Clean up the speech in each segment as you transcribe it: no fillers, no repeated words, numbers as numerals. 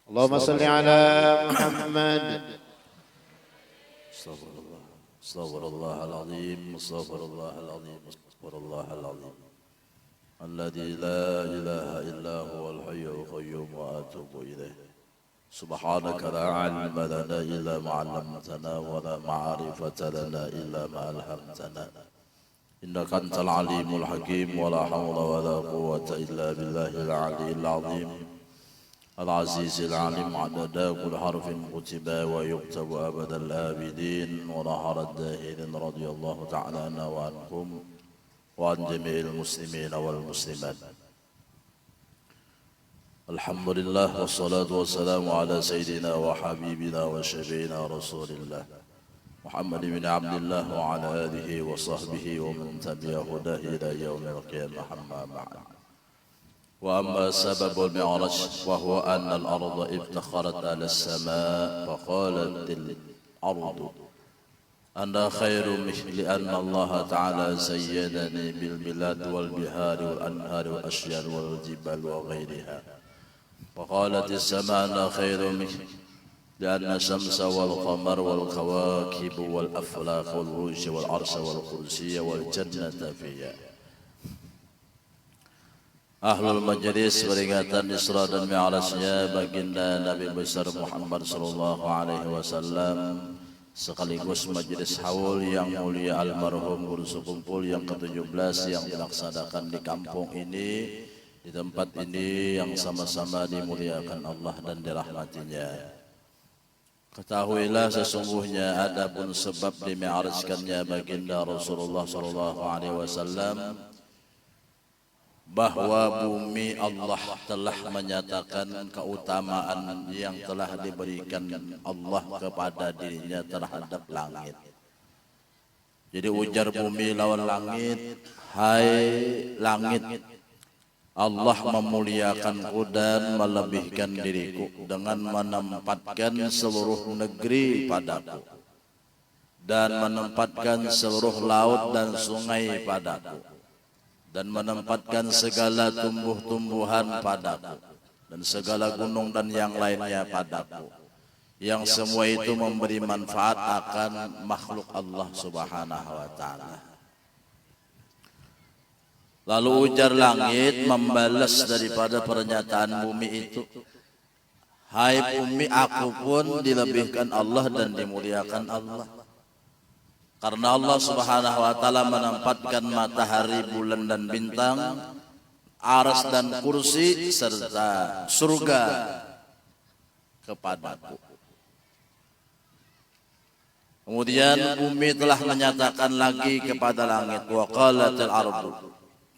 اللهم صل على محمد. استغفر الله استغفر الله العظيم استغفر الله العظيم استغفر الله العظيم الذي لا إله إلا هو الحي القيوم وأتوب إليه. سبحانك لا علم لنا إلا ما علمتنا ولا معرفة لنا إلا ما ألهمتنا إنك أنت العليم الحكيم ولا حول ولا قوة إلا بالله العلي العظيم العزيز العليم عدد كل حرف كتب ويكتب أبد الآبدين ونهر الداهرين رضي الله تعالى عنا وعنكم وعن جميع المسلمين والمسلمات. الحمد لله والصلاة والسلام على سيدنا وحبيبنا وشفينا رسول الله محمد بن عبد الله وعلى آله وصحبه ومن تبع هداه إلى يوم القيامة. أما بعد. وأما سبب المعراج وهو أن الأرض افتخرت على السماء فقالت الأرض أنا خير منه لأن الله تعالى زينني بالبلاد والبحار والأنهار والأشجار والجبال وغيرها. وقالت السماء أنا خير منه لأن الشمس والقمر والكواكب والأفلاك والروج والعرش والكرسي والجنة فيها. Ahlul Majlis peringatan Isra dan Mi'rajnya baginda Nabi besar Muhammad sallallahu alaihi wasallam sekaligus majlis haul yang mulia almarhum guru sekumpul yang ke-17 yang dilaksanakan di kampung ini, di tempat ini yang sama-sama dimuliakan Allah dan dirahmatinya. Ketahuilah sesungguhnya adapun sebab dimi'rajkannya baginda Rasulullah sallallahu alaihi wasallam bahwa bumi Allah telah menyatakan keutamaan yang telah diberikan Allah kepada dirinya terhadap langit. Jadi ujar bumi lawan langit, hai langit, Allah memuliakanku dan melebihkan diriku dengan menempatkan seluruh negeri padaku dan menempatkan seluruh laut dan sungai padaku dan menempatkan segala tumbuh-tumbuhan padaku dan segala gunung dan yang lainnya padaku, yang semua itu memberi manfaat akan makhluk Allah subhanahu wa ta'ala. Lalu ujar langit membalas daripada pernyataan bumi itu, hai bumi, aku pun dilebihkan Allah dan dimuliakan Allah. Karena Allah subhanahu wa ta'ala menempatkan matahari, bulan dan bintang, aras dan kursi serta surga kepadaku. Kemudian bumi telah menyatakan lagi kepada langit, wa qalatil ardu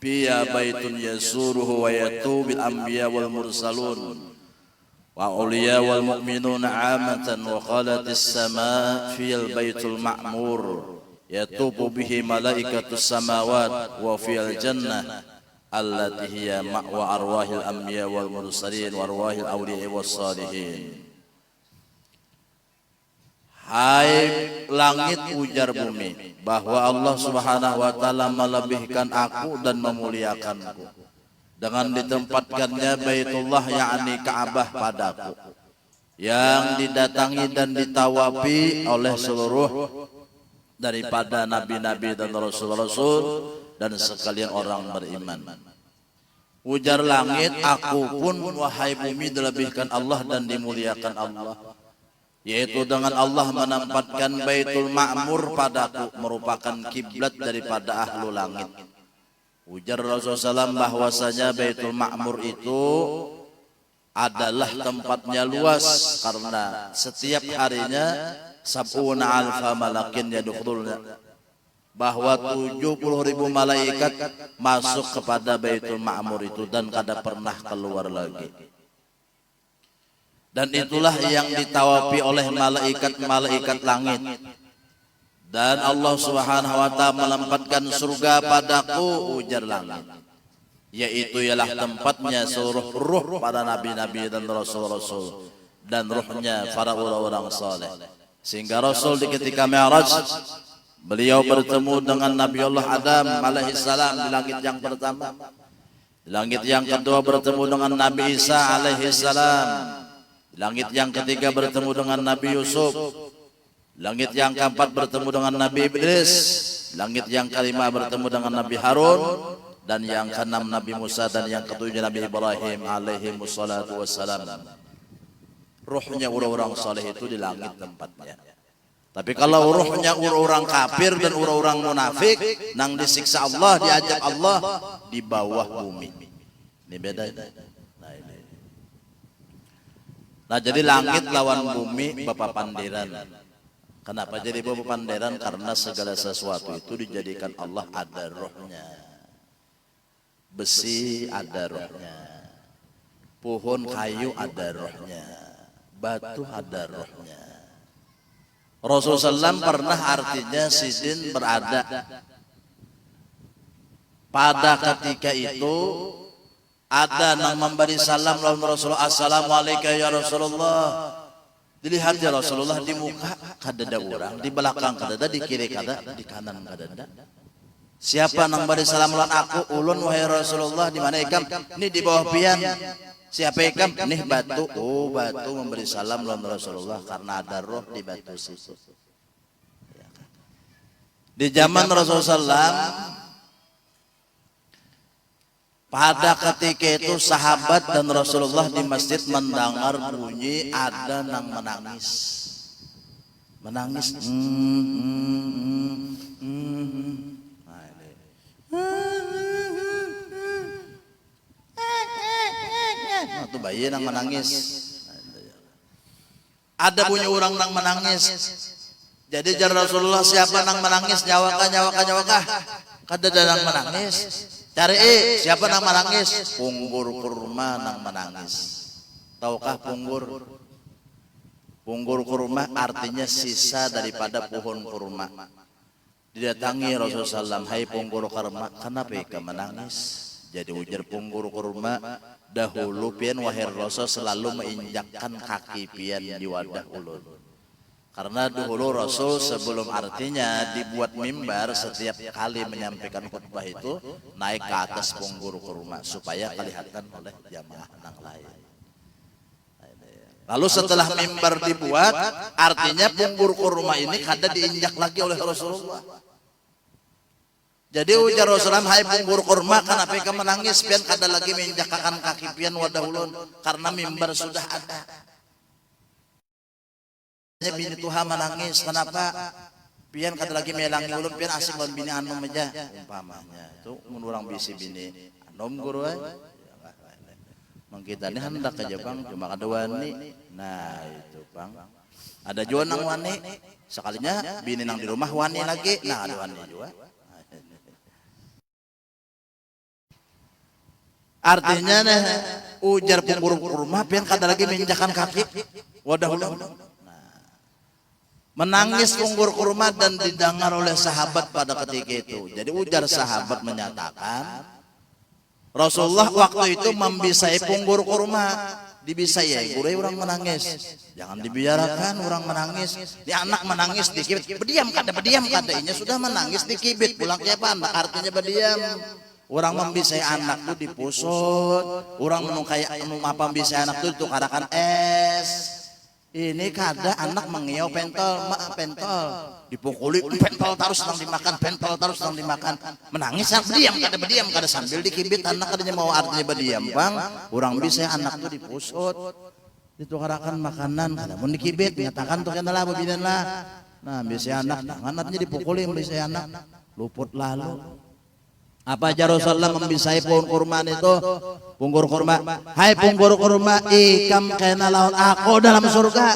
fiya baitun yasuruhu wa yatubil anbiya wal mursalun wa awliya wal mu'minuna amatan wa qalatis sama fiyal baitul ma'mur yatubu bihi malaikatus samawat wa fiyal jannah allati hiya ma'wa arwahil anbiya wal mursalin wa arwahil awliya was salihin. Hai langit, ujar bumi, bahwa Allah subhanahu wa ta'ala melebihkan aku dan memuliakanku dengan ditempatkannya Baitullah yakni Ka'bah padaku, yang didatangi dan ditawafi oleh seluruh daripada nabi-nabi dan rasul-rasul dan sekalian orang beriman. Ujar langit, aku pun wahai bumi dilebihkan Allah dan dimuliakan Allah, yaitu dengan Allah menempatkan Baitul Ma'mur padaku merupakan kiblat daripada ahlu langit. Ujar Rasulullah SAW bahwasanya Baitul Ma'mur itu adalah tempatnya luas karena setiap harinya sab'una alfa malakin yadkhuluna, bahwa 70.000 malaikat masuk kepada Baitul Ma'mur itu dan kada pernah keluar lagi. Dan itulah yang ditawafi oleh malaikat-malaikat langit. Dan Allah subhanahu wa ta'ala menempatkan surga padaku, ujar langit, yaitu ialah tempatnya seluruh ruh para nabi-nabi dan rasul-rasul dan ruhnya para orang-orang saleh. Sehingga Rasul di ketika Mi'raj beliau bertemu dengan Nabi Allah Adam alaihissalam di langit yang pertama. Di langit yang kedua bertemu dengan Nabi Isa alaihissalam. Langit yang ketiga bertemu dengan Nabi Yusuf. Langit yang keempat bertemu dengan Nabi Idris. Langit yang kelima bertemu dengan Nabi Harun. Dan yang keenam Nabi Musa. Dan yang ketujuh Nabi Ibrahim alaihi wassalatu wassalam. Ruhnya orang-orang saleh itu di langit tempatnya. Tapi kalau ruhnya orang-orang kafir dan orang-orang munafik, nang disiksa Allah, diajak Allah di bawah bumi. Ini beda. Nah, jadi langit lawan bumi Bapak Panderan. Kenapa jadi Bapak Panderan? Karena segala sesuatu itu dijadikan Allah ada rohnya. Besi ada rohnya. Pohon kayu ada rohnya. Batu ada rohnya. Rasulullah SAW pernah artinya sidin berada. Pada ketika itu ada yang memberi salam lawan Rasulullah, assalamualaikum ya Rasulullah. Dilihat ya Rasulullah di muka kadada orang, di belakang kadada, di kiri kadada, di kanan kadada. Siapa yang memberi salam lawan aku? Ulun wahai Rasulullah. Di mana ikam? Ini di bawah pian. Siapa ikam? Nih batu. Oh, batu memberi salam lawan Rasulullah karena ada roh di batu situ. Di zaman Rasulullah SAW, pada ketika itu sahabat dan Rasulullah di masjid mendengar bunyi ada yang menangis. Menangis. Itu bayi yang menangis. Ada bunyi orang yang menangis. Jadi jar Rasulullah, siapa yang menangis? Nyawakah. Kada yang menangis. Cari siapa yang menangis? Punggur kurma yang menangis. Tahukah punggur? Punggur kurma artinya sisa daripada pohon kurma. Didatangi Rasulullah SAW, hai punggur kurma, kenapa ika menangis? Jadi ujar punggur kurma, dahulu pian wahai Rasul selalu menginjakkan kaki pian di wadah ulun. Karena dahulu Rasul sebelum artinya dibuat mimbar, setiap kali menyampaikan khutbah itu naik ke atas punggur kurma supaya kelihatan oleh jamaah yang lain. Lalu setelah mimbar dibuat, artinya punggur kurma ini kada diinjak lagi oleh Rasulullah. Jadi ujar Rasulullah, hai punggur kurma, kenapa kamu menangis? Pian kada lagi menginjakkan kaki pian wadah ulun karena mimbar sudah ada. Bini Tuhan menangis, kenapa? Pian kata lagi melangi ulun, pian asik lawan bini anom aja umpamanya. Itu mun urang bisi bini anom guru ay. Mangkita ni hendak aja Bang, cuma kada wani. Nah, itu Bang. Ada juga nang wani, sekalinya bini nang di rumah wani lagi. Nah, ada wani juga. Artinya nih ujar punggur kurma pian kada lagi menginjakan kaki wadah ulun. Menangis punggur kurma dan didengar oleh sahabat pada ketika itu. Jadi ujar sahabat menyatakan Rasulullah waktu itu membisai punggur kurma. Dibisai, gurih orang menangis. Jangan dibiarkan orang menangis. Di anak menangis dikibit. Berdiam kada. Inya sudah menangis dikibit. Pulang ke apa? Artinya berdiam. Orang membisai anak itu dipusut. Orang menungkai apa membisai anak itu tukarakan es. Ini kada anak mengiau pentol, dipukuli pentol terus nang dimakan, menangis berdiam kada sambil dikibit anak kadanya mau artinya berdiam Bang. Orang bisa anak tuh dipusut, ditukarakan makanan, kada mun dikibit nyatakan tuh kana lah babinan lah. Nah, bisa anak tangan artinya dipukuli bisa anak luput lalu. Apa aja Rasulullah membisai pohon kurma itu? Punggur kurma. Hai punggur kurma, ikam kena lawan aku dalam surga.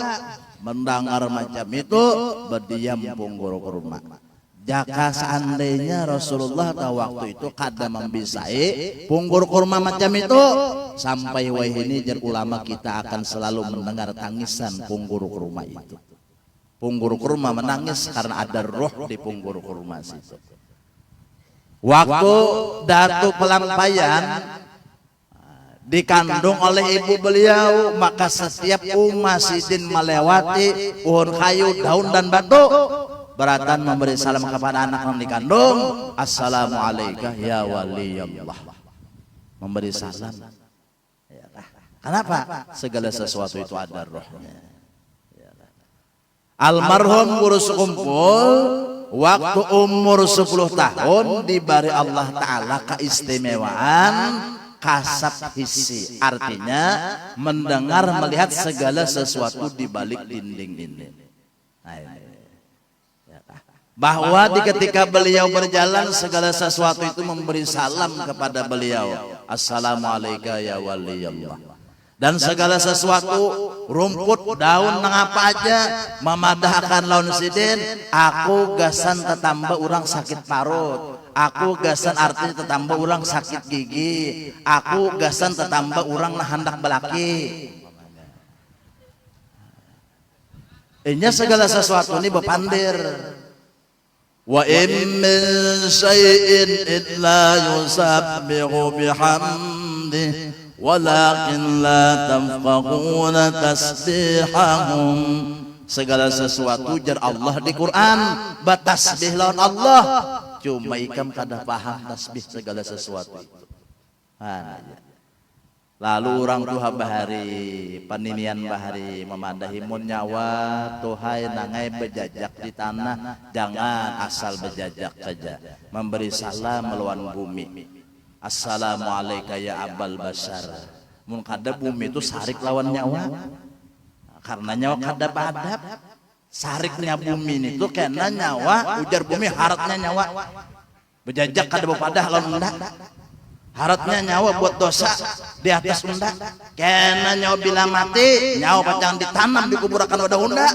Mendengar macam itu, berdiam punggur kurma. Jika seandainya Rasulullah tahu waktu itu kada membisai punggur kurma macam itu, sampai wahini jar ulama kita akan selalu mendengar tangisan punggur kurma itu. Punggur kurma menangis karena ada roh di punggur kurma situ. Waktu Datu Pelampayan dikandung oleh ibu beliau, maka setiap umat sidin melewati pohon kayu, daun dan batu, beratan memberi salam kepada anak yang dikandung, assalamualaikum ya waliyallah, memberi salam. Kenapa? Segala sesuatu itu ada rohnya. Almarhum guru sekumpul waktu umur 10 tahun diberi Allah Ta'ala keistimewaan kasab hissi, artinya mendengar melihat segala sesuatu di balik dinding ini. Bahwa di ketika beliau berjalan segala sesuatu itu memberi salam kepada beliau, assalamualaikum ya waliyallah. Dan segala sesuatu, rumput, daun, nang apa aja memadahkan laun sidin, aku gasan tetambah orang sakit parut, aku gasan artinya tetambah orang sakit gigi, aku gasan tetambah orang nah hendak belaki. Ini segala sesuatu ini bepandir. Wa in min syai'in illa yusabbihu bihamdihi walakin la tafqahuna tasbihahum. Segala sesuatu jar Allah di Quran batasbih lawan Allah, cuma ikam kada paham tasbih segala sesuatu itu. Lalu orang tuha bahari paninian bahari memadahi mun nyawa tuhai nangai bejajak di tanah, jangan asal bejajak saja, memberi salam melawan bumi. Assalamualaikum ya abal basar. Mun kada bumi itu sarik lawan nyawa, karena nyawa kada badab. Sariknya bumi itu kena nyawa, ujar bumi haratnya nyawa. Bejajak kada bepadah lawan unda. Haratnya nyawa buat dosa di atas unda. Kena nyawa bila mati, nyawa pacang ditanam dikuburakan wadah unda.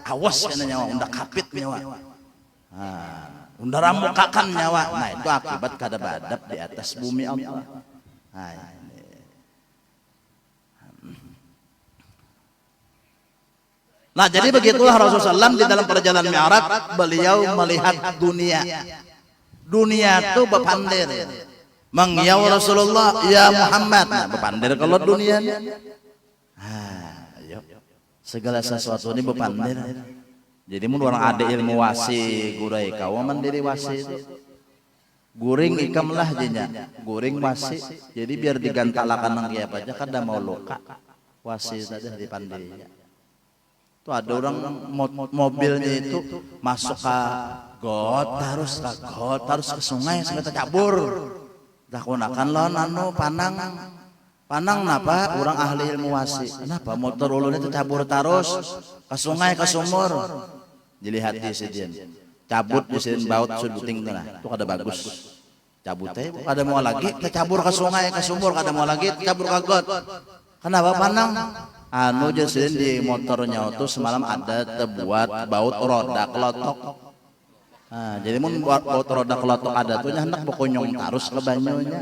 Awas kena nyawa unda kapit nyawa. Unda ramukakan nyawa. Nah itu akibat kada badab di atas bumi Allah. Nah jadi begitulah Rasulullah SAW di dalam perjalanan Mi'raj beliau melihat dunia. Dunia itu bepandir. Mengiau Rasulullah ya Muhammad. Nah bepandir kalau dunia. Segala sesuatu ini bepandir. Jadi mun orang ada ilmu wasi gurai kau mandiri wasi itu guring ikam lah jinya guring wasi, jadi biar digantalakan nang kiap aja kada mau luka wasi saja di pandai. Itu ada orang mobilnya itu masuk ke got harus ke sungai sampai tercabur. Dah gunakan lawan anu panang napa orang ahli ilmu wasi. Kenapa motor ulunnya tercabur terus ke sungai ke sumur. Dilihat di sini cabut di sini baut suduting tengah itu kada bagus. Cabutnya kada mau lagi tercabur ke sungai ke sumur, kada mau lagi tercabur ke got. Kenapa panang? Anu jadi di motornya itu semalam ada terbuat baut roda kelotok. Jadi mun baut roda kelotok ada tuh hendak bokonyong terus ke banyunya.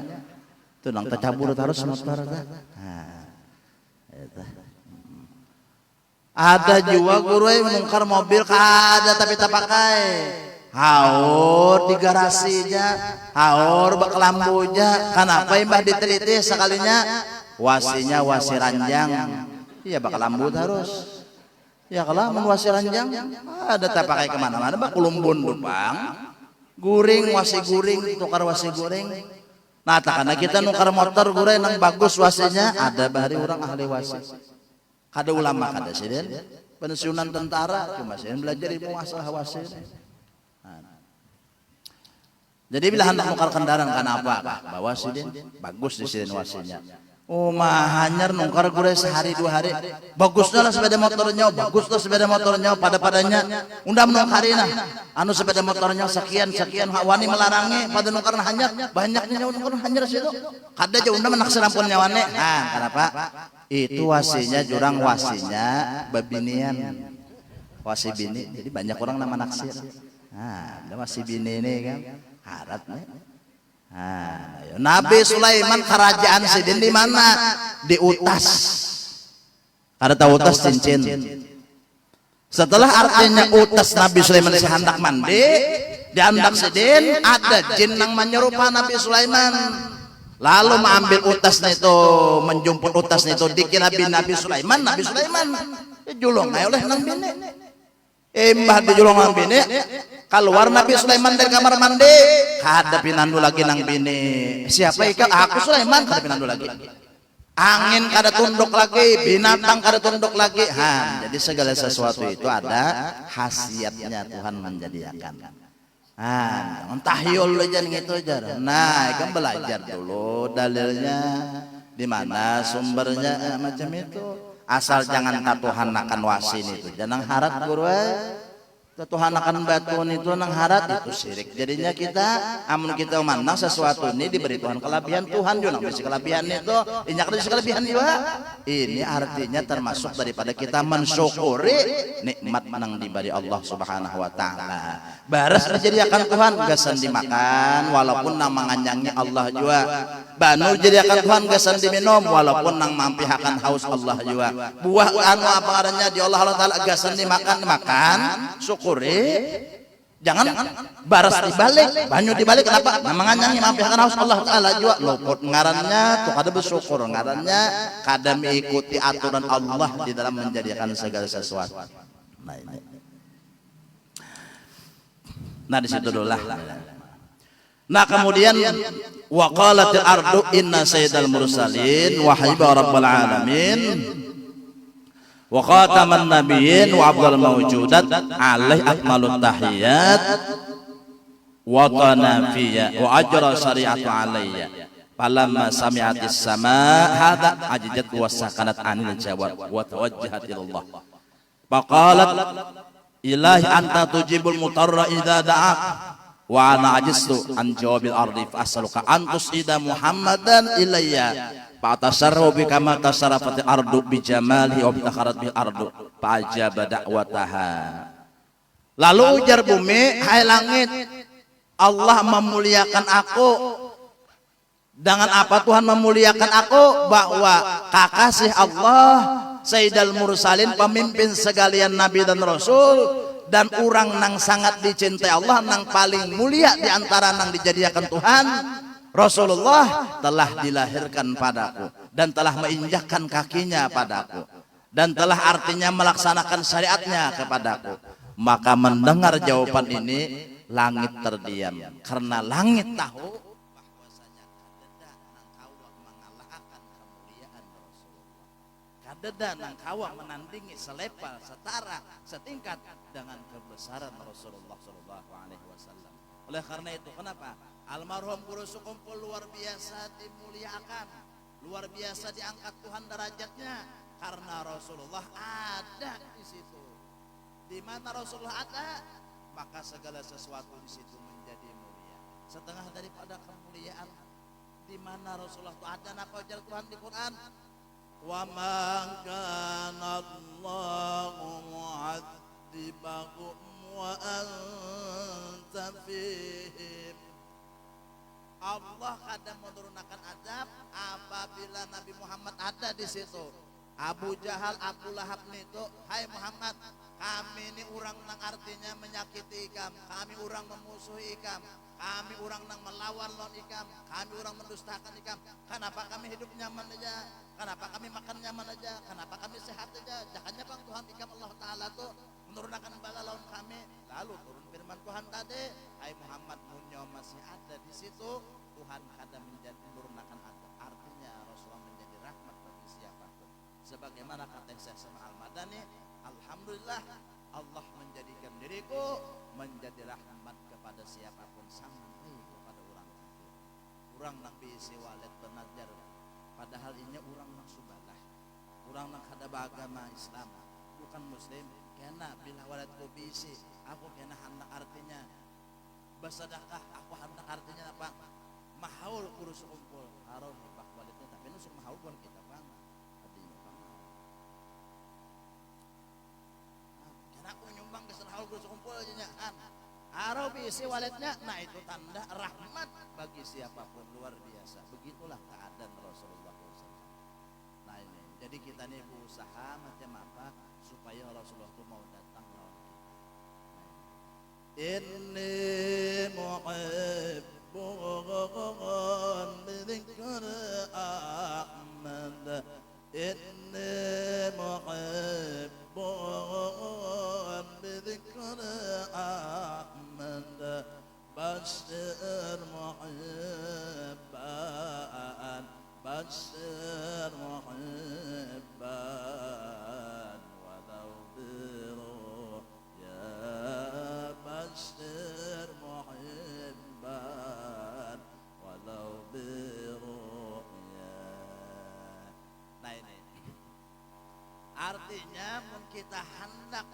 Itu nang tercabur terus motor. Ada juga guru yang menungkar mobil kada tapi tak pakai. Haur di garasinya, haur bak lambunya. Kenapa mbah diteliti sekalinya? Wasinya wasi ranjang. Iya bakal lambu terus. Ya kalau mun wasi ranjang ada tak pakai kemana-mana bak kulumbun dupang. Guring wasi guring, tukar wasi guring. Nah karena kita nukar motor guring nang bagus wasinya ada bahari orang ahli wasi. Kada ulama kada siden pensiunan tentara cuma siden belajar ilmu masalah wasi. Jadi bila hendak nukar kendaraan kenapa? Bawa siden bagus di siden wasinya. Oh mah hanyar nukar gure sehari dua hari. Bagusnya lah sepeda motornya, baguslah sepeda motornya pada-padanya. Undang nukarina. Anu sepeda motornya sekian wani melarangi pada nukar hanyar. Banyaknya nukar hanyar situ. Kada aja undang menaksir ampun nyawane. Nah kenapa? Itu wasinya jurang wasinya babinian. Wasi bini. Jadi banyak orang nama naksir. Nah, ada wasi bini ini kan. Haratnya. Nabi Sulaiman kerajaan sidin di mana? Di Utas. Ada tahu Utas cincin. Setelah artinya Utas Nabi Sulaiman sehendak mandi, di handak sidin ada jin yang menyerupa Nabi Sulaiman. Lalu mengambil utasnya itu, menjemput utasnya itu dikira bin Nabi Sulaiman julung oleh nang bini. Mbah dijulung nang bini. Keluar Nabi Sulaiman dari kamar mandi, kada pinandu lagi nang bini. Siapa ikal? Aku Sulaiman, kada pinandu lagi. angin kada tunduk lagi, binatang kada tunduk lagi. Jadi segala sesuatu itu ada khasiatnya Tuhan menjadikan. Jangan tahyul aja gitu aja. Nah, kan belajar dulu dalilnya di mana sumbernya macam itu. Asal jangan Tuhan akan wasin itu. Jangan harat guru. Tuhan akan batuan itu nang harat itu syirik. Jadinya kita amun kita memandang sesuatu ini diberi Tuhan kelebihan, Tuhan juga nang beri kelebihan itu inyak ada kelebihan juga. Ini artinya termasuk daripada kita mensyukuri nikmat nang diberi Allah Subhanahu wa taala. Baras dijadikan Tuhan gasan dimakan walaupun nang manganyangnya Allah juga. Banu jadikan Tuhan gasan diminum walaupun nang mampihakan haus Allah juga. Buah anu apa ngarannya di Allah taala gasan dimakan syukur. Jangan baras dibalik, banyu dibalik. Kenapa? Namanya mampihakan haus Allah taala juga luput ngarannya tuh kada bersyukur, ngarannya kada mengikuti aturan Allah di dalam menjadikan segala sesuatu. Nah di situ dulu lah. Nah kemudian waqalatil ardu inna sayyidal mursalin wa haiba rabbal alamin wa khataman nabiyyin wa afdal mawjudat alaihi akmalut tahiyat wa tanafiyya wa ajra syari'atu alayya falamma sami'atis sama hadha ajjat wa sakanat anil jawab wa tawajjahat ilallah faqalat ilahi anta tujibul mutarra idza da'ak wa ana ajistu an jawabil ardi fa as'aluka antus ida muhammadan ilayya Fa'tasarru bi kama tasarrafatil ardu bi jamalihi wa bitakharat bil ardu fa'ajaba da'wataha. Lalu ujar bumi, hai langit, Allah memuliakan aku. Dengan apa Tuhan memuliakan aku? Bahwa kekasih Allah Sayyidul Mursalin, pemimpin segalian nabi dan rasul, dan orang nang sangat dicintai Allah, nang paling mulia di antara nang dijadikan Tuhan, Rasulullah telah dilahirkan padaku dan telah menginjakkan kakinya padaku dan telah artinya melaksanakan syariatnya kepadaku. Maka mendengar jawaban ini langit terdiam karena langit tahu bahwasanya kadeda nang kawa mengalahkan kemuliaan Rasulullah. Kadeda nang kawa menandingi selevel setara setingkat dengan kebesaran Rasulullah sallallahu alaihi wasallam. Oleh karena itu kenapa almarhum guru sekumpul luar biasa dimuliakan, luar biasa diangkat Tuhan derajatnya karena Rasulullah ada di situ. Di mana Rasulullah ada, maka segala sesuatu di situ menjadi mulia. Setengah daripada kemuliaan di mana Rasulullah itu ada, apa ujar Tuhan di Quran? Wa ma kana Allahu mu'adzibahum wa anta fihim. Allah kadang menurunkan azab apabila Nabi Muhammad ada di situ. Abu Jahal, Abu Lahab itu, hai Muhammad, kami ini orang nang artinya menyakiti ikam, kami orang memusuhi ikam, kami orang nang melawan lawan ikam, kami orang mendustakan ikam. Kenapa kami hidup nyaman aja? Kenapa kami makan nyaman aja? Kenapa kami sehat aja? Jangannya bang Tuhan ikam Allah Ta'ala tuh menurunkan bala lawan kami. Lalu turun firman Tuhan tadi, hai Muhammad, munyo masih ada di situ, Tuhan kadang menjadi menurunkan azab. Artinya Rasulullah menjadi rahmat bagi siapapun. Sebagaimana kata Syekh Sama Al-Madani, alhamdulillah Allah menjadikan diriku menjadi rahmat kepada siapapun sampai kepada orang kafir. Orang nang bisi walid benajar, padahal ini orang nang subalah, orang nang kada beragama Islam, bukan Muslim. Kena bila waladku bisi, aku kena hendak artinya bersedekah, aku hendak artinya apa? Mahaul kurus kumpul, harum pak walidnya, tapi nusuk mahaul bukan kita bang. Aku nyumbang ke serahul kurus kumpul aja nyahan Arabi isi walidnya, nah itu tanda rahmat bagi siapapun, luar biasa. Begitulah keadaan Rasulullah SAW. Nah ini, jadi kita nih berusaha macam apa supaya Rasulullah itu mau datang lawan kita. Inni muhibbun bidzikr Ahmad, inni muhibbun bidzikr Ahmad, bashir muhibban, bashir artinya mun kita hendak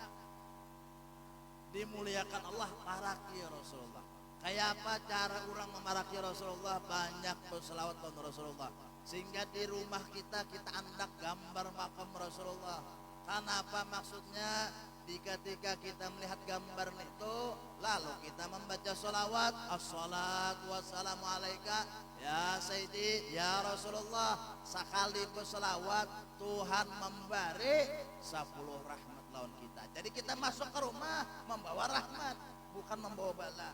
dimuliakan Allah, paraki Rasulullah. Kayak apa cara orang memaraki Rasulullah? Banyak berselawat kepada Rasulullah, sehingga di rumah kita hendak gambar makam Rasulullah. Kenapa? Maksudnya ketika kita melihat gambar itu, lalu kita membaca sholawat, assalatu wassalamu alaika ya Sayyidi ya Rasulullah. Sekali berselawat Tuhan memberi 10 rahmat lawan kita. Jadi kita masuk ke rumah membawa rahmat, bukan membawa bala.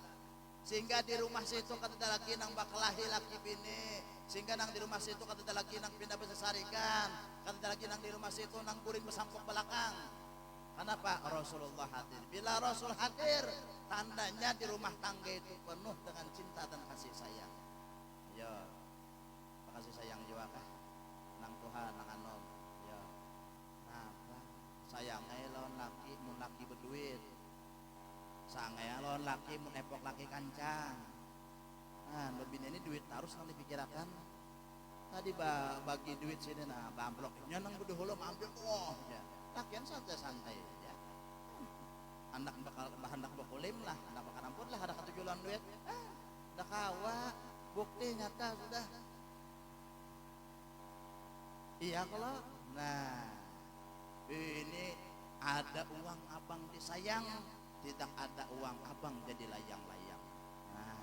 Sehingga di rumah situ kata laki nang bakalahi laki bini, sehingga nang di rumah situ kata laki nang pindah besarikan, kata laki nang di rumah situ nang kuring besampok belakang. Kenapa? Rasulullah hadir. Bila Rasul hadir, tandanya di rumah tangga itu penuh dengan cinta dan kasih sayang. Ya, kasih sayang juga kah? Nang Tuhan, nang anom. Ya, nah, sayangnya lawan laki, mun laki berduit. Sangaya lawan laki, mun epok laki kancang. Nah, lebih ini duit harus nang dipikirkan. Tadi bagi duit sini, nah, bamploknya nang budu hulu ambil, oh, ya. Lakian santai-santai ya. Anak bakulim lah, anak bakal ampun lah, ada ketujuan duit. Udah kawa, bukti nyata sudah. Iya kalau, nah ini ada uang abang disayang, tidak ada uang abang jadi layang-layang. Nah,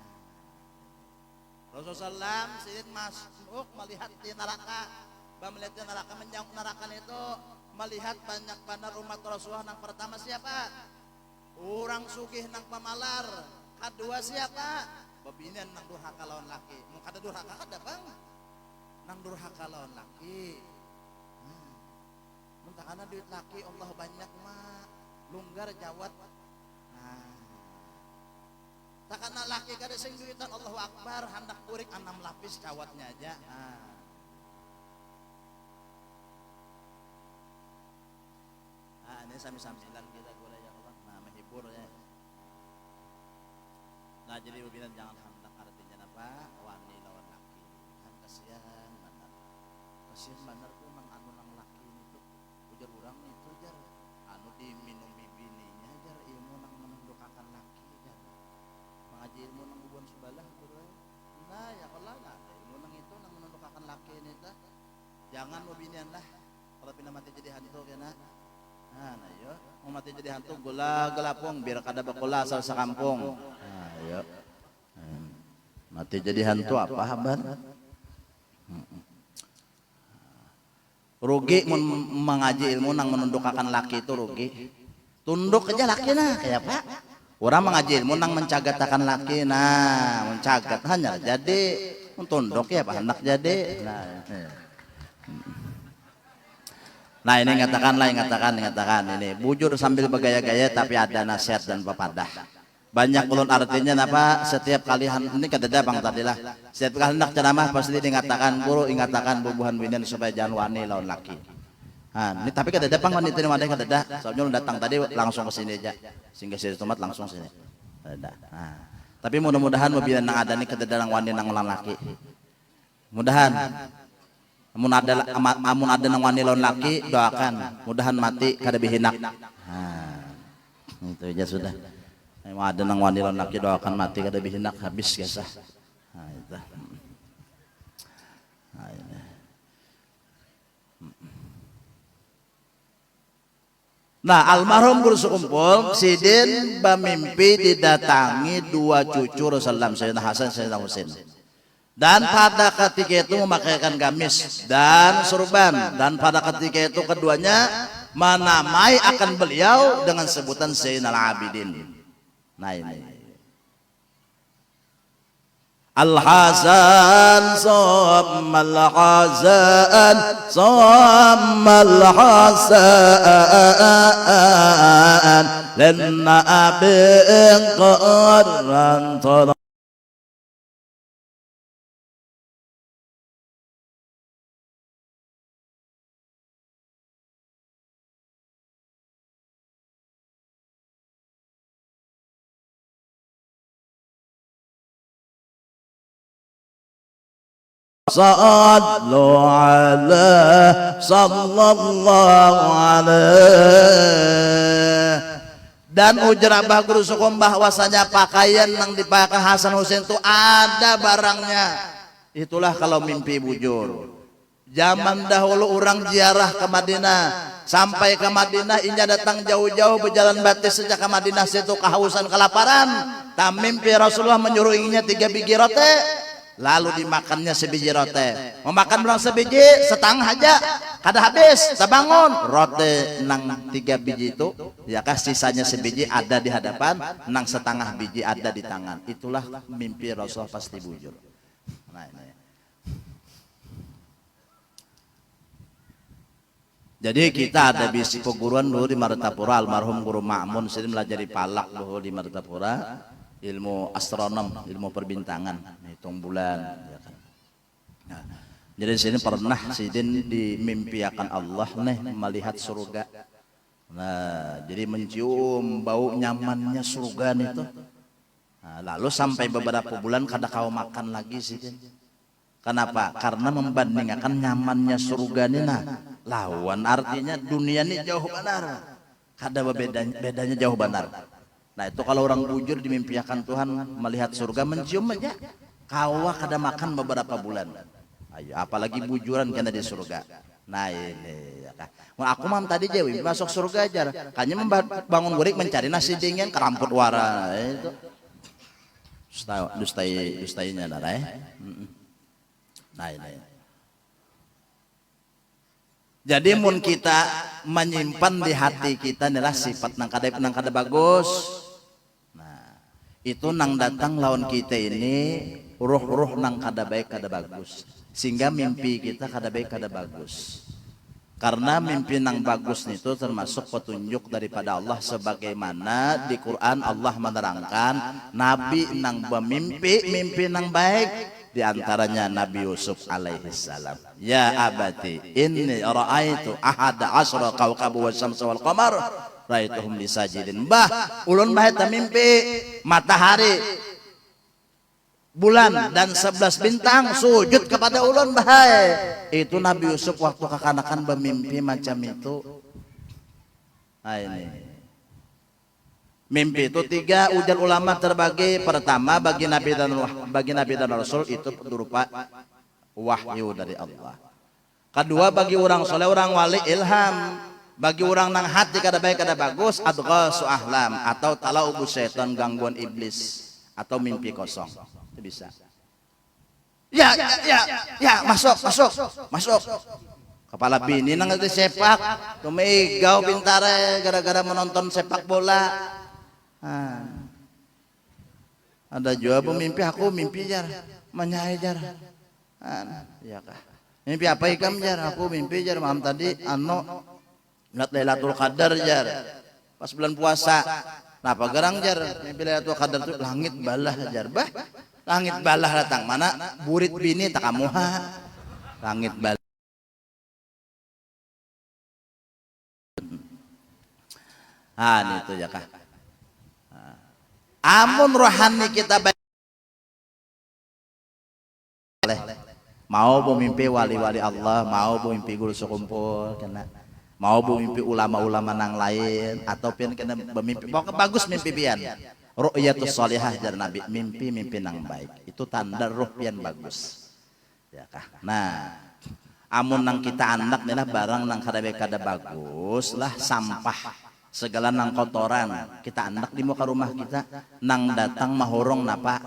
Rasulullah SAW masuk melihat di neraka, melihat di neraka, menjauh neraka itu. Melihat banyak benar umat Rasulullah. Yang pertama siapa? Orang sugih nang pamalar. Kedua siapa? Babinian nang durhaka lawan laki. Mau kada durhaka kada bang? Nang durhaka lawan laki. Muntah karena duit laki Allah banyak mah lunggar jawat. Nah, tak karena laki kada sing duitan Allahu Akbar hendak kurik 6 lapis jawatnya aja. Ini sambil-sambilan kita boleh ya Allah. Nah, menghibur ya. Nah, jadi bilang jangan hendak artinya apa? Wani lawan laki. Kan kasihan benar. Kasihan benar tuh nang anu nang laki itu. Ujar orang itu jar anu diminum bibininya jar ilmu nang menundukakan laki jar. Mengaji ilmu nang bubuan subalah bro. Nah, ya Allah lah ilmu nang itu nang menundukakan laki ini tah. Jangan mubinian lah. Kalau pindah mati jadi hantu kena. Nah, yo, mau mati jadi hantu gula gelapung biar kada bakula asal sekampung. Nah, yo. Mati jadi hantu apa habar? Rugi mun mengaji ilmu nang menundukkan laki itu rugi. Tunduk aja laki nah kayak apa? Orang mengaji ilmu nang mencagatakan laki nah, mencagat hanya jadi tunduk ya Pak hendak jadi. Nah ini ngatakan ini bujur sambil bergaya-gaya tapi ada nasihat dan pepadah. Banyak ulun artinya apa? Setiap kali ini kata bang tadi lah. Setiap kali hendak ceramah pasti dingatakan guru ingatakan bubuhan binian supaya jangan wani lawan laki. Nah, ini tapi kata bang wanita ini mana kata dah. Soalnya datang tadi langsung ke sini aja. Sehingga si tomat langsung sini. Nah, tapi mudah-mudahan mobil nang ada nih kata darang wani nang laki. Mudahan. Amun ada nang wani lawan laki doakan mudahan mati kada bihinak. Itu aja sudah. Amun ada nang wani lawan laki doakan mati kada bihinak habis gesah. Nah itu. Nah almarhum guru sekumpul sidin bamimpi didatangi 2 cucu Rasulullah Sayyidina Hasan Sayyidina Husain. Dan pada ketika itu memakaikan gamis dan surban, dan pada ketika itu keduanya menamai akan beliau dengan sebutan Zainal Abidin. Nah ini Al-Hasan Sommal Hasan Sommal Hasan Lena abin Qadran sallu ala sallallahu alaihi. Dan ujar Abah Guru Sukom bahwasanya pakaian yang dipakai Hasan Husain itu ada barangnya. Itulah kalau mimpi bujur. Zaman dahulu orang ziarah ke Madinah, sampai ke Madinah inya datang jauh-jauh berjalan batis sejak ke Madinah situ kehausan kelaparan. Tak mimpi Rasulullah menyuruh inya 3 biji roti, lalu dimakannya sebiji roti. Mau makan berang sebiji, setengah aja, kada habis, tak bangun. Roti nang 3 biji itu, ya kah sisanya sebiji ada di hadapan, nang setengah biji ada di tangan. Itulah mimpi Rasulullah pasti bujur. Nah, ini. Jadi kita ada bisi peguruan dulu di Martapura, almarhum Guru Ma'mun sini melajari palak dulu di Martapura, ilmu astronom, ilmu perbintangan, hitung bulan. Ya kan. Nah, jadi sini pernah sidin dimimpiakan Allah nih melihat surga. Nah, jadi mencium bau nyamannya surga itu. Nah, lalu sampai beberapa bulan kada kau makan lagi sidin. Kenapa? Karena membandingkan nyamannya surga ini lawan artinya dunia ini jauh benar. Kada bedanya jauh benar. Nah itu kalau orang bujur dimimpiakan Tuhan melihat surga mencium aja. Kawa kada makan beberapa bulan. Ayo apalagi bujuran kena di surga. Nah ini ya kan. Wah, aku mam tadi Jawi masuk surga aja. Kayaknya bangun gurik mencari nasi dingin keramput wara itu. Dustainya darah ya. Nah ini. Jadi mun kita menyimpan di hati kita adalah sifat nang kada bagus. Nah, itu nang datang lawan kita ini ruh-ruh nang kada baik kada bagus. Sehingga mimpi kita kada baik kada bagus. Karena mimpi nang bagus itu termasuk petunjuk daripada Allah sebagaimana di Quran Allah menerangkan nabi nang bermimpi mimpi nang baik. Di antaranya Nabi Yusuf alaihi salam. Ya abati inni ra'aitu ahada asra kawkabu wasyamsa wal qamar raituhum lisajidin. Mbah ulun bae ta mimpi matahari bulan dan 11 bintang sujud kepada ulun bae. Itu Nabi Yusuf waktu kekanakan bermimpi macam itu. Nah ini mimpi itu 3 ujar ulama terbagi. Pertama bagi Nabi dan Rasul itu berupa wahyu dari Allah. Kedua bagi orang soleh orang wali ilham. Bagi orang nang hati kada baik kada bagus adghasu ahlam atau talaubu syaitan gangguan iblis atau mimpi kosong. Itu bisa. Ya masuk. Kepala bini nang sepak, tumigau pintare gara-gara menonton sepak bola. Ada juga pemimpi aku mimpi jar menyai jar ya kah mimpi apa ikam jar aku mimpi jar malam tadi ngeliat Lailatul Qadar jar pas bulan puasa. Nah apa gerang jar mimpi Lailatul Qadar tuh langit balah jar bah langit balah datang mana burit bini tak kamuha langit balah. Itu ya kah. Amun rohani kita baik mau bermimpi wali-wali Allah, mau bermimpi guru sekumpul, kena mau bermimpi ulama-ulama nang lain, ataupun kena bermimpi pokoknya bagus mimpi pian. Ru'yatus sholihah jar Nabi, mimpi nang baik. Itu tanda ruh pian bagus. Ya kah? Nah, amun nang kita anak nih barang nang kada bagus lah sampah. Segala nang kotoran kita anak di muka rumah kita nang datang mahorong napa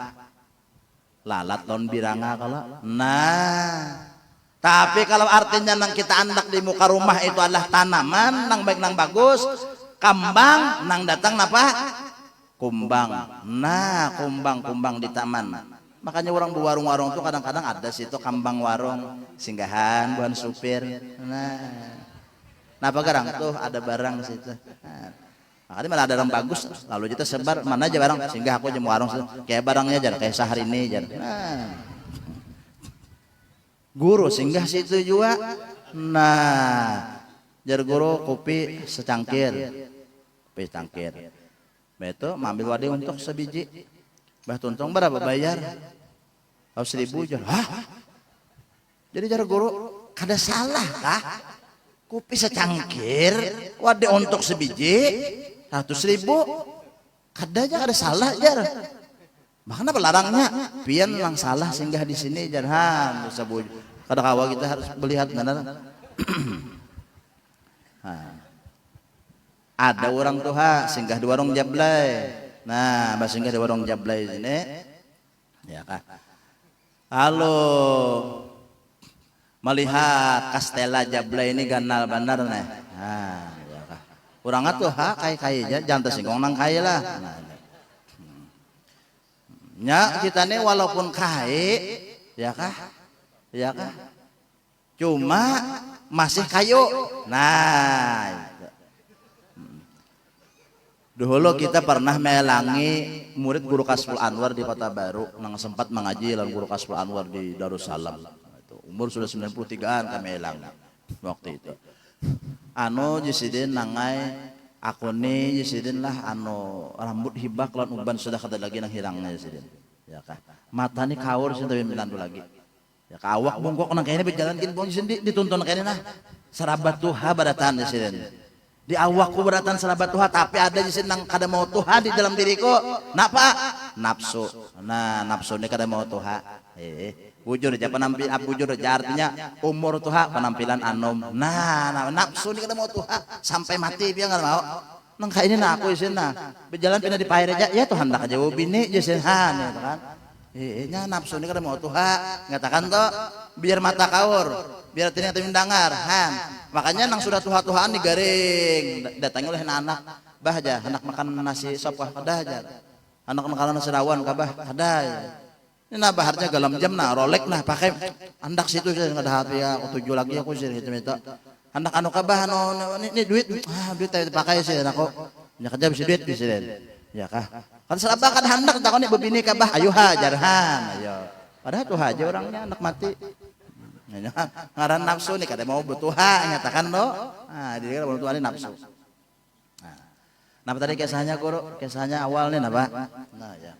lalat lawan biranga kalau tapi kalau artinya nang kita anak di muka rumah itu adalah tanaman nang baik nang bagus kambang nang datang napa kumbang kumbang di taman. Makanya orang berwarung-warung tuh kadang-kadang ada situ kambang warung singgahan buan supir. Nah apa garang tuh ada barang situ. Makanya malah ada orang bagus lalu kita sebar mana aja barang sehingga aku aja mau warung situ kayak barangnya jar kayak sehari ini jar. Guru singgah situ juga. Nah jar guru kopi secangkir. Betul ambil wadah untuk sebiji. Bah tuntung berapa bayar? Harus 1.000 jar. Hah? Jadi jar guru kada salah kah? Kopi secangkir, wade untuk sebiji 100.000, kada aja kada salah jar. Makanya pelarangnya, pian lang salah singgah di sini jangan disebut. Kada kawa kita harus melihat mana. Ada orang tuha singgah di warung Jablay. Nah, bahas singgah di warung Jablay sini. Ya kah? Halo. Melihat Kastela Jablay ini ganal benar nih. Nah, ya kah? Urang atuh kai aja jangan tersinggung nang kai lah. Nya kita nih walaupun kai, ya kah? Ya kah? Cuma masih kayu. Nah, dulu kita pernah melangi murid Guru Kasful Anwar di Kota Baru, nang sempat mengaji lawan Guru Kasful Anwar di Darussalam. Umur sudah 93-an kami elang waktu itu. Anu jisidin nangai aku nih jisidin lah anu rambut hibak lan uban sudah kada lagi nang hirangnya jisidin. Ya kah? Mata nih kawur sih tapi milandu lagi. Ya kawak bungkok nang kayaknya berjalan kin bong jisidin dituntun kayaknya nah. Sarabat tuha baratan jisidin. Di awakku beratan sarabat tuha tapi ada jisidin nang kada mau tuha di dalam diriku. Napa? Nafsu. Nah nafsu ini kada mau tuha. Bujur aja penampil, bujur aja artinya umur tuha penampilan anom. Nah, nafsu ini kada mau tuha sampai mati dia nggak mau. Nang kayak ini nah aku isin nah berjalan pindah di pair aja ya Tuhan dah jauh bini jasin han ya kan. Nya nafsu ini kada mau tuha ngatakan toh biar mata kaur biar telinga dengar han. Makanya nang sudah tuha-tuhaan digaring datangi oleh anak bah aja anak makan nasi sop kada aja. Anak makan nasi rawan kabah kada ya. Ini nah baharnya galam jam nah rolek nah pakai andak situ saya nggak ada hati ya aku 7 lagi aku sih itu minta andak anu kabah anu ini duit duit tadi pakai sih aku ya kerja bisa duit bisa ya kah kan seraba kan hendak takon bebini kabah ayo hajarhan ayo padahal tuh aja orangnya anak mati ngaran nafsu nih kada mau betuha nyatakan lo nah dia kalau tuh nafsu nah tadi kisahnya guru kisahnya awal nih napa nah ya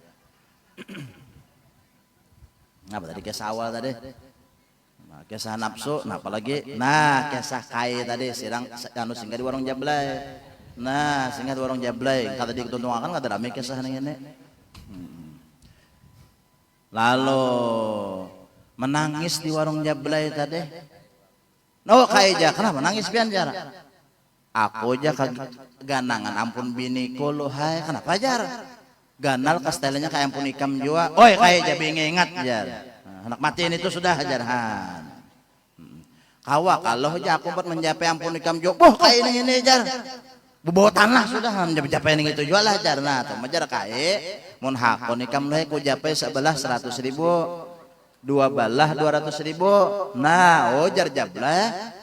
apa tadi kisah awal tadi nah, kisah nafsu nah apalagi nah kisah kai tadi sirang anu singgah di warung Jablay nah singgah di warung Jablay kata di ketuntungan kata rame kisah ini lalu menangis di warung Jablay tadi no kai aja kenapa nangis pian jara aku aja ganangan ampun biniku lo hai kenapa jar ganal kastelnya kayak ampun ikam jua oi kayak jabi ingat jar anak matiin itu sudah jarhan kawa kalau aja aku buat mencapai ampun ikam jua kayak ini jar bebotan lah sudah mencapai ini itu jual lah jar nah tuh majar kayak mun hakon ikam loh ku japai sebelah 100.000 dua balah 200.000 nah oh jar jablah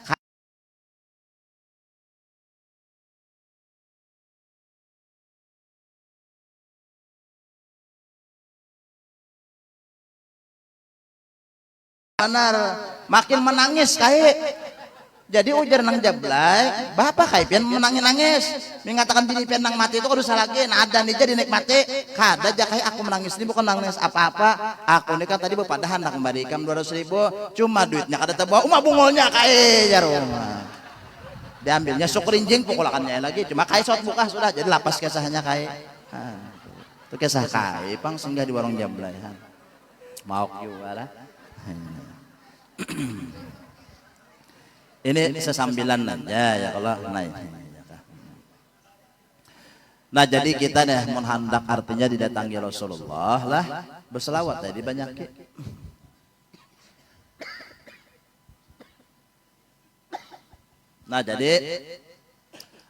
benar makin menangis kayak jadi ujar nang Jablay bapak kayak pian menangis mengatakan bini pian nang mati itu kudu salah lagi nah ada nih jadi nikmati kada aja kayak aku menangis ini bukan nangis apa-apa aku nih kan tadi bepadahan nak kembalikan 200.000 cuma duitnya kada terbawa bungolnya kayak ya rumah diambilnya syukurin jing pukulakannya lagi cuma kayak sot buka sudah jadi lapas kisahnya kayak itu kisah kayak pang singgah di warung Jablay mau juga lah ini sesambilan aja ya kalau naik. Nah jadi kita nih menghendak artinya didatangi Rasulullah lah berselawat tadi banyak. Nah jadi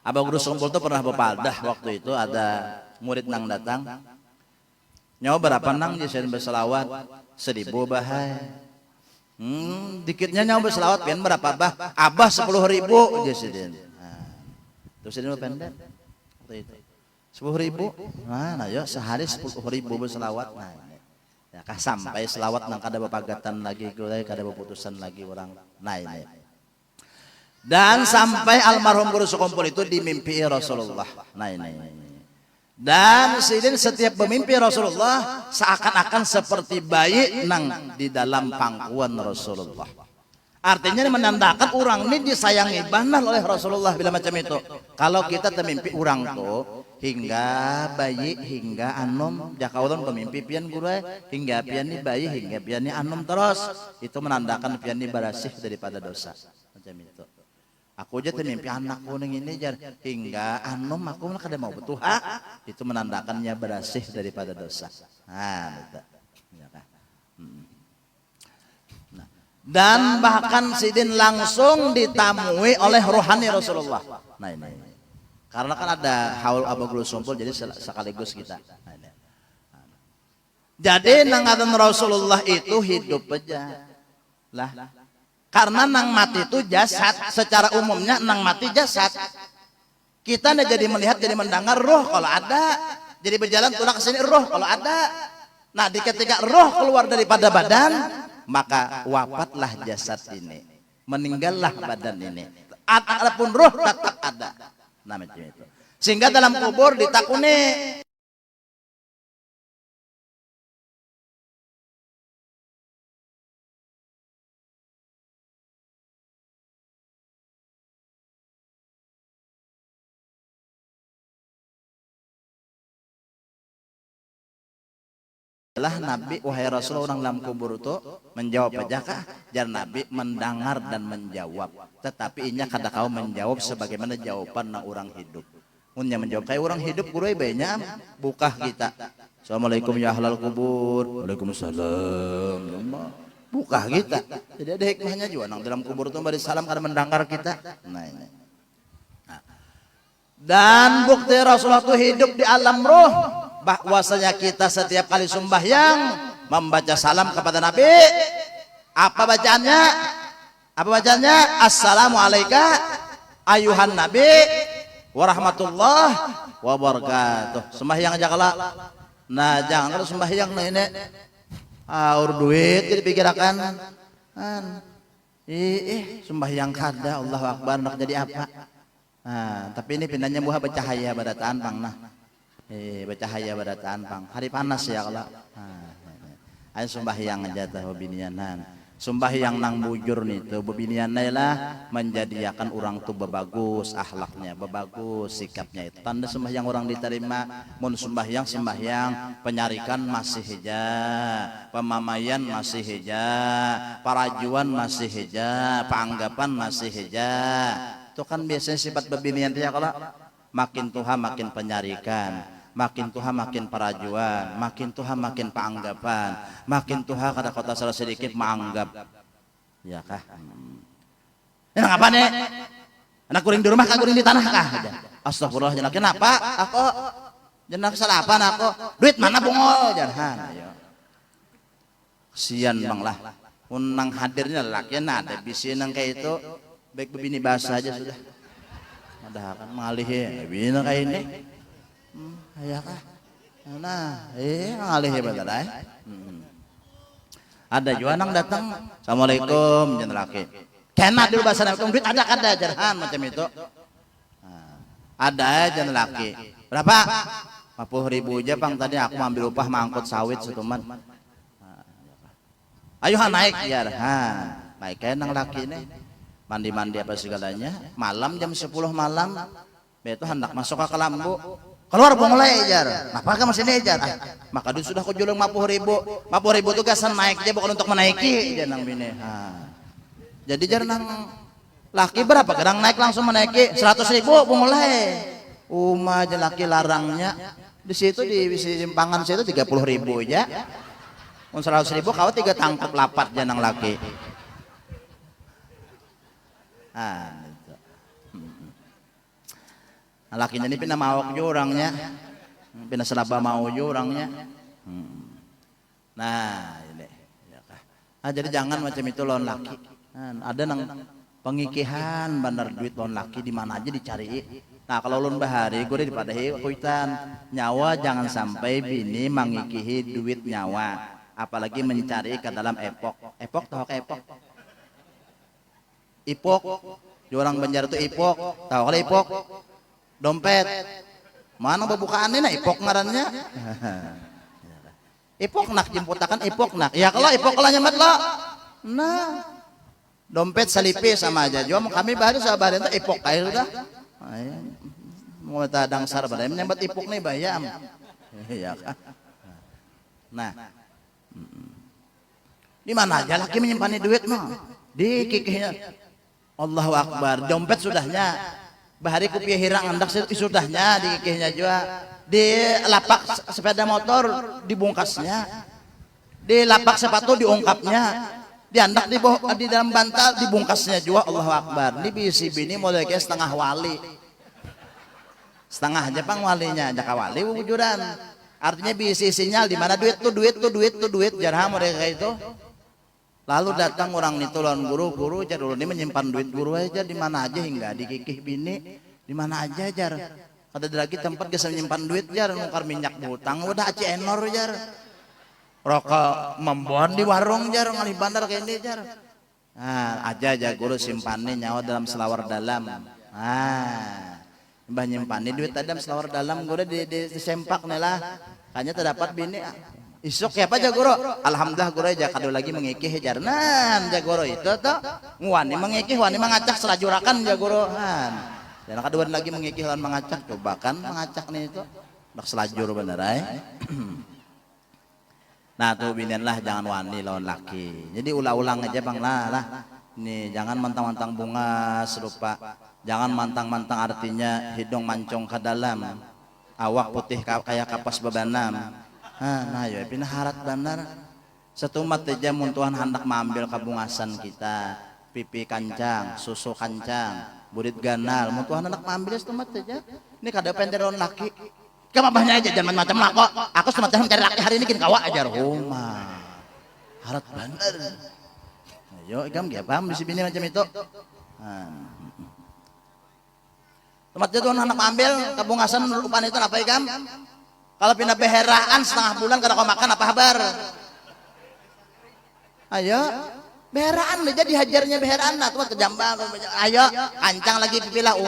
Abang Guru Sumpul tuh pernah bepadah waktu itu ada murid nang datang nyawa berapa nang jadi berselawat 1.000 bahai dikitnya nyawa berselawat pian berapa bah abah 10.000 jasidin terus ini pendek waktu itu 10.000 nah ya sehari 10.000 berselawat nah ya kah sampai selawat nang kada bepagatan lagi kulai kada beputusan lagi orang nah ini dan sampai almarhum Guru Sukumpul itu dimimpi Rasulullah nah ini dan sidin setiap pemimpi Rasulullah seakan-akan seperti bayi nang di dalam pangkuan Rasulullah Artinya menandakan orang ini disayangi benar oleh Rasulullah bila macam itu. Kalau kita temimpi orang tuh hingga bayi hingga anom jakaulan pemimpi pian guru hingga pian ni bayi hingga pian ni anom terus itu menandakan pian ni barasih daripada dosa macam itu. Aku aja temimpi anakku neng ini jar hingga anom aku malah kada mau betul itu menandakannya barasih daripada dosa. Nah, itu. Ya kan? Dan bahkan Sidin langsung ditamui oleh rohani Rasulullah. Nah ini, karena kan ada haul abagul sumpul, jadi sekaligus kita. Nah, ini. Jadi nangatan Rasulullah itu hidup aja, lah. Karena nang mati itu jasad, secara umumnya nang mati jasad. Kita nih jadi melihat, jadi mendengar roh kalau ada, jadi berjalan tulang ke sini roh kalau ada. Nah, di ketika roh keluar daripada badan, maka wafatlah jasad ini, meninggallah badan ini. Adapun roh tetap ada. Namanya itu. Sehingga dalam kubur ditakuni adalah Nabi, wahai Rasulullah, orang dalam kubur itu menjawab aja kah? Jar Nabi mendengar dan menjawab, tetapi inya kada kau menjawab sebagaimana jawaban na orang hidup. Munnya menjawab kayak orang hidup guru banyak buka kita. Assalamualaikum ya ahlal kubur. Waalaikumsalam. Buka kita. Jadi ada hikmahnya juga nang dalam kubur itu bari salam kada mendengar kita. Nah ini. Dan bukti Rasulullah itu hidup di alam roh. Bahwasanya kita setiap kali sembahyang membaca salam kepada Nabi. Apa bacaannya? Apa bacaannya? Assalamualaikum ayuhan Nabi warahmatullahi wabarakatuh. Sembahyang aja kala. Nah jangan kalau sembahyang nah ini aur duit jadi pikirakan. Sembahyang kada Allahu Akbar nak jadi apa? Nah, tapi ini pindahnya buah bercahaya pada tanpang nah. Bercahaya pada tanpang. Hari panas ya kalau. Ayo sembahyang aja tah binianan. Sembahyang nang bujur nih tuh binian lah menjadikan orang tuh bebagus akhlaknya, bebagus sikapnya itu. Tanda sembahyang orang diterima. Mun sembahyang penyarikan masih heja, pemamaian masih heja, parajuan masih heja, panggapan masih heja. Itu kan biasanya sifat bebinian ya kalau makin Tuhan makin penyarikan, makin Tuhan makin parajuan, makin Tuhan makin paanggapan, makin Tuhan kada kota salah sedikit menganggap, ya kah? Ini apa nih? Anak kuring di rumah kah kuring di tanah kah? Astagfirullah jenak kenapa? Aku jenak salah apa aku? Duit mana bungol? Jangan. Kesian bang lah. Unang hadirnya laki ada bisi nang kayak itu baik begini bahasa aja sudah. Ada kan mengalih ya, bina kayak ini. Ya kah? Nah, ngalih betul ay. Ada juga nang datang, assalamualaikum jangan laki. Kena dulu bahasa Nabi duit ada kada jarhan macam itu. Ada jangan laki. Berapa? 50.000 aja bang tadi aku ambil upah mangkut sawit setuman. Ayo naik jarhan. Naik kayak nang laki nih. Mandi-mandi apa segalanya, malam jam 10 malam, betul hendak masuk ke lambu, keluar mulai jar, apa kamu sini jar? Maka dia sudah kujulung 50.000 itu gasan naik aja bukan untuk menaiki, jangan bini. Jadi jar nang laki berapa? Kadang naik langsung menaiki 100.000 mulai, aja laki larangnya, di situ di simpangan situ 30.000 aja, 100.000 kau 3 tangkap lapat janang laki. Gitu. Lakinya ini pindah mawak juga orangnya, pindah selaba mau juga orangnya. Nah ini, jadi jangan macam itu lawan laki. Ada nang pengikihan bandar duit lawan laki di mana aja dicari. Nah kalau lawan bahari gue dipadahi kuitan nyawa jangan sampai bini mengikihi duit nyawa, apalagi mencari ke dalam epok. Epok tahu ke epok? Ipok, di orang Banjar itu ipok, tahu kalau ipok? Dompet, mana pembukaannya nah ipok ngarannya? Ipok nak jemputakan ipok nak, ya kalau ipok kalau nyemet lo, nah Dompet salipi sama aja. Jua kami baru sabar itu ipok kayak udah. Mau tadang sar pada menyambat ipok nih bayam. Iya kan. Nah. Di mana aja laki menyimpan duit mah? Di kikihnya. Allahu Akbar. Dompet sudahnya. Bahari kupiah hirang andak sudahnya di kikihnya juga. Di lapak sepeda motor dibungkasnya. Di lapak sepatu diungkapnya. Diandak di dalam bantal dibungkasnya juga. Allahu Akbar. Ini bisi bini model kayak setengah wali. Setengah aja pang walinya, jaka wali wujudan. Artinya bisi sinyal di mana duit jarang mereka itu. Lalu datang orang itu lawan guru jar dulu ini menyimpan duit guru aja di mana aja hingga dikikih bini di mana aja jar. Ada lagi tempat bisa menyimpan duit jar nukar minyak hutang udah aci enor jar. Rokok membon di warung jar ngalih bandar kayak ini jar. Nah, aja guru simpannya nyawa dalam selawar dalam. Mbah nyimpani duit dalam selawar dalam guru disempak nih lah. Hanya terdapat bini. Isuk ya apa guru? Alhamdulillah guru aja kado lagi mengikih jarnan guru itu tuh. Wani mengikih wani mengacak selajurakan guru. Dan kedua lagi mengikih lawan mengacak coba kan mengacak nih itu. Dak selajur bener Nah tuh binian lah jangan wani lawan laki. Jadi ulang-ulang aja bang lah. Nih jangan mantang-mantang bunga serupa. Jangan mantang-mantang artinya hidung mancong ke dalam. Awak putih kayak kapas bebanam. Nah ya pindah harat benar. Setumat aja muntuhan hendak mengambil kabungasan kita. Pipi kancang, susu kancang, burit ganal. Muntuhan hendak mengambil setumat aja. Ini kada penderon laki. Kamu abahnya aja jangan macam lako. Aku semacam mencari laki hari ini kin kawa aja rumah. Harat bener. Ayo ikam gak paham di sini macam itu. Tempatnya tuh anak ambil kabungasan upan itu apa ikam? Kalau pindah beheraan setengah bulan kada kau makan apa kabar? Ayo. Beheraan aja dihajarnya beheraan nah tuh kejambang. Ayo kancang lagi pipilah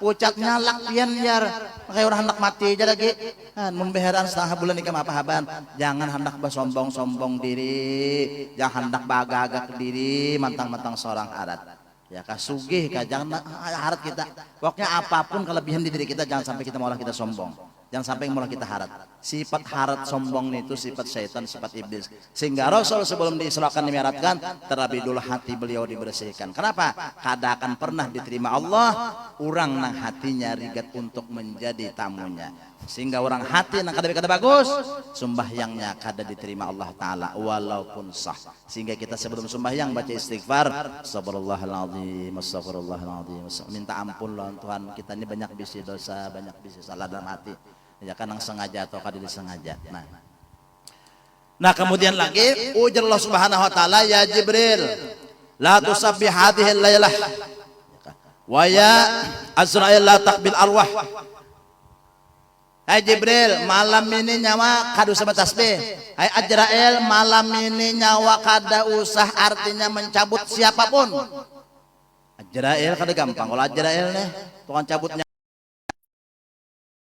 pucatnya lakpian jar kayak orang hendak mati aja lagi membeheraan setengah bulan ikam apa haban jangan hendak bersombong-sombong diri jangan hendak bagagak diri mantang-mantang seorang harat ya kasugih jangan harat kita pokoknya apapun kelebihan di diri kita jangan sampai kita malah kita sombong jangan sampai malah kita harat sifat harat sombong itu sifat syaitan sifat iblis sehingga Rasul sebelum diisrakan dimi'rajkan terlebih dulu hati beliau dibersihkan kenapa? Kada akan pernah diterima Allah orang nang hatinya rigat untuk menjadi tamunya sehingga orang hati nang kada bagus sembahyangnya kada diterima Allah Ta'ala walaupun sah sehingga kita sebelum sembahyang baca istighfar astagfirullahaladzim minta ampun loh Tuhan kita ini banyak bisi dosa banyak bisi salah dalam hati ya kan yang sengaja atau kada disengaja nah kemudian lagi ujar Allah Subhanahu wa taala ya Jibril la tusabbih hadhihi al-lailah wa ya Azrail la taqbil arwah. Hai Jibril malam ini nyawa kada usah bertasbih. Hai Azrail malam ini nyawa kada usah artinya mencabut siapapun. Azrail kada gampang kalau Azrail nih tukang cabutnya